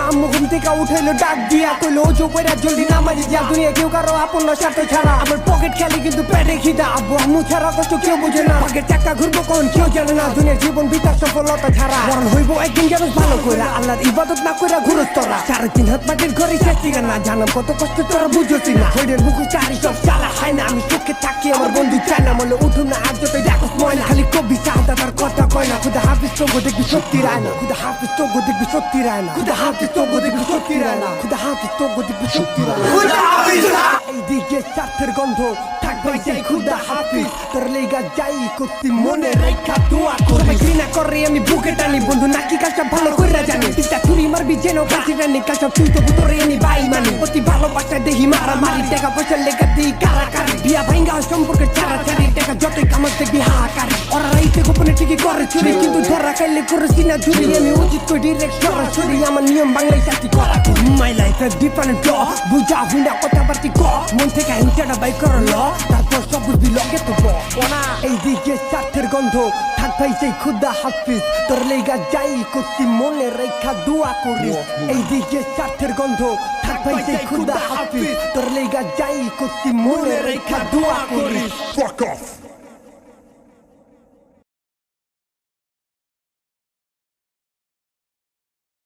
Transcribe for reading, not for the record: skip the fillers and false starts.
আম্মু ঘুম থেকে উঠাইলো ডাক দিয়া কইলো ওজো কইরা জলদি নামাজি যা দুনিয়া কেউ কারো আপন না স্বার্থ ছাড়া আমার পকেট খালি কিন্তু পেটে খিদা আব্বু আম্মু ছাড়া কষ্ট কেউ বুঝে না ভাগের টাকা ঘুরবো কোন কেউ জানে না দুনিয়ার জীবন বিকাশ সফলতা ছাড়া মরণ হইব একদিন যেন ভালো কইরা আল্লাহর ইবাদত না কইরা ঘুরস তোরা 3.5 হাত মাটির ঘরে শেষি না জানাম কত কষ্ট তোরা বুঝছি না হইদের বুকু চারি সব চালা হয় না আমি সুখে থাকি আমার বন্ধু চায় না বলে উঠুন না আর যতই দেখো ময়না খালি কবি চাহতা তার কথা কয় না খুদা হাফিজ তো দেখবি সত্যি রায় না খুদা হাফিজ তো দেখবি সত্যি রায় না খুদা হাফিজ তো দেখবি সত্যি রায় না খুদা হাফিজ তো দেখবি সত্যি রায় না খুদা হাফিজ এইদিকে স্বার্থের গন্ধ থাকবে যাই খুদা হাফিজ তোর লেগা যাই করতি মনে রেখা দোয়া করি ঘৃণা করে আমি বুকে টানি বন্ধু নাকি কাজটা ভালো করে জানি তিনটা ছুরি মারবি যেন কাছে জানি কাজটা তুই তো ভিতরে এনে বাই মানি অতি ভালোবাসা দেহি মারামারি টাকা পয়সা লেগা দিই কারাকারি বিয়া ভাঙ্গা সম্পর্কে ছাড়াছাড়ি টাকা যতই কামাল দেখবি হাহাকারি ওরা রাইতে গোপনে ঠিকই করে চুরি কিন্তু ধরা খাইলে করেছি না চুরি আমি উচিত করে ডিরেক্ট সরাসরি আমার নিয়ম বাংলায় চাকরি করা মাই লাইফ এ ডিফারেন্ট ল বুঝা হুইনা কথাবার্তি ক মন থেকে হিংসাটা বাই করো ল তারপর সব বুঝবি লগে তো বনা এইদিকে স্বার্থের গন্ধ থাকবাই সেই খুদা হাফিজ তোর লেগা যাই করতি মনে রেখা দোয়া করি এইদিকে স্বার্থের গন্ধ থাকবাই সেই খুদা হাফিজ তোর লেগা যাই করতি মনে রেখা দোয়া করি Fuck off!